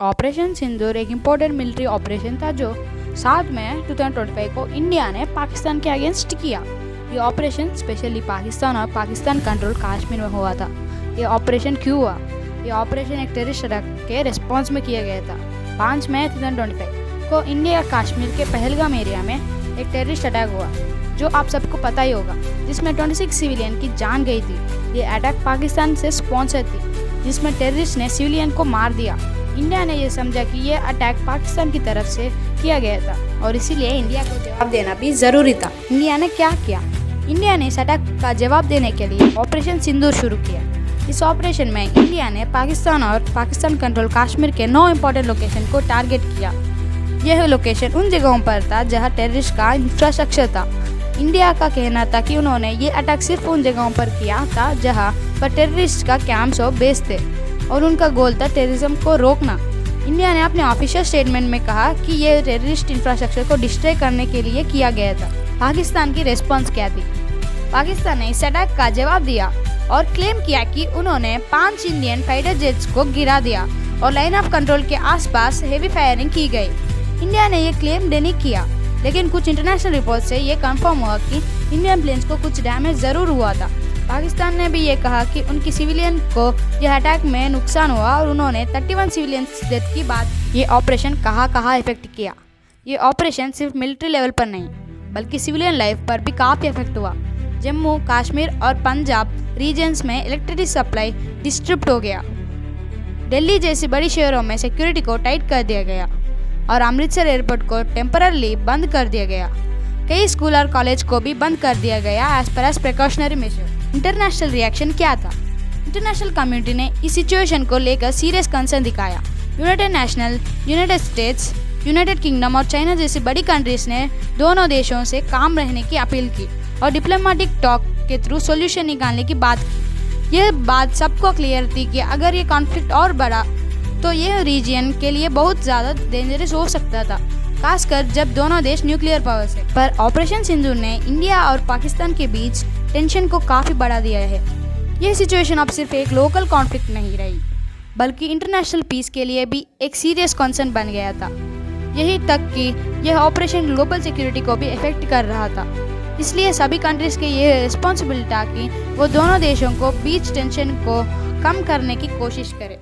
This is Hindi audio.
ऑपरेशन सिंदूर एक इम्पोर्टेंट मिलिट्री ऑपरेशन था जो 7 मई 2025 को इंडिया ने पाकिस्तान के अगेंस्ट किया। ये ऑपरेशन स्पेशली पाकिस्तान और पाकिस्तान कंट्रोल कश्मीर में हुआ था। ये ऑपरेशन क्यों हुआ? ये ऑपरेशन एक टेररिस्ट अटैक के रिस्पॉन्स में किया गया था। 5 मई 2025 को इंडिया कश्मीर के पहलगाम एरिया में एक टेररिस्ट अटैक हुआ जो आप सबको पता ही होगा, जिसमें 26 सिविलियन की जान गई थी। ये अटैक पाकिस्तान से स्पॉन्सर थी, जिसमें टेररिस्ट ने सिविलियन को मार दिया। इंडिया ने यह समझा कि यह अटैक पाकिस्तान की तरफ से किया गया था और इसीलिए इंडिया को जवाब देना भी ज़रूरी था। इंडिया ने क्या किया? इंडिया ने इस अटैक का जवाब देने के लिए ऑपरेशन सिंदूर शुरू किया। इस ऑपरेशन में इंडिया ने पाकिस्तान और पाकिस्तान कंट्रोल कश्मीर के 9 इंपॉर्टेंट लोकेशन को टारगेट किया। यह लोकेशन उन जगहों पर था जहां टेररिस्ट का इंफ्रास्ट्रक्चर था। इंडिया का कहना था कि उन्होंने ये अटैक सिर्फ उन जगहों पर किया था जहां पर टेररिस्ट का कैंप्स और बेस थे और उनका गोल था टेररिज्म को रोकना। इंडिया ने अपने ऑफिशियल स्टेटमेंट में कहा कि ये टेररिस्ट इंफ्रास्ट्रक्चर को डिस्ट्रॉय करने के लिए किया गया था। पाकिस्तान की रिस्पॉन्स क्या थी? पाकिस्तान ने इस अटैक का जवाब दिया और क्लेम किया कि उन्होंने 5 इंडियन फाइटर जेट्स को गिरा दिया और लाइन ऑफ कंट्रोल के आसपास हेवी फायरिंग की गई। इंडिया ने यह क्लेम नहीं किया, लेकिन कुछ इंटरनेशनल रिपोर्ट से ये कंफर्म हुआ कि इंडियन प्लेन्स को कुछ डैमेज ज़रूर हुआ था। पाकिस्तान ने भी ये कहा कि उनकी सिविलियन को यह अटैक में नुकसान हुआ और उन्होंने 31 सिविलियंस डेथ की बात। ये ऑपरेशन कहाँ इफेक्ट किया? ये ऑपरेशन सिर्फ मिलिट्री लेवल पर नहीं बल्कि सिविलियन लाइफ पर भी काफ़ी इफेक्ट हुआ। जम्मू कश्मीर और पंजाब रीजन्स में इलेक्ट्रिसिटी सप्लाई डिस्टर्ब हो गया। दिल्ली जैसी बड़ी शहरों में सिक्योरिटी को टाइट कर दिया गया और अमृतसर एयरपोर्ट को टेम्पररी बंद कर दिया गया। कई स्कूल और कॉलेज को भी बंद कर दिया गया as per precautionary major. International reaction क्या था? इंटरनेशनल कम्युनिटी ने इस सिचुएशन को लेकर सीरियस कंसर्न दिखाया। यूनाइटेड स्टेट्स, यूनाइटेड किंगडम और चाइना जैसी बड़ी कंट्रीज ने दोनों देशों से काम रहने की अपील की और डिप्लोमेटिक टॉक के थ्रू सॉल्यूशन निकालने की बात की। यह बात सबको क्लियर थी कि अगर ये कॉन्फ्लिक्ट और बढ़ा तो यह रीजन के लिए बहुत ज़्यादा डेंजरस हो सकता था, खासकर जब दोनों देश न्यूक्लियर पावर से। पर ऑपरेशन सिंदूर ने इंडिया और पाकिस्तान के बीच टेंशन को काफ़ी बढ़ा दिया है। यह सिचुएशन अब सिर्फ एक लोकल कॉन्फ्लिक्ट नहीं रही बल्कि इंटरनेशनल पीस के लिए भी एक सीरियस कंसर्न बन गया था। यही तक कि यह ऑपरेशन ग्लोबल सिक्योरिटी को भी इफेक्ट कर रहा था। इसलिए सभी कंट्रीज़ की यह रिस्पॉन्सिबिलिटी था कि वो दोनों देशों को बीच टेंशन को कम करने की कोशिश करें।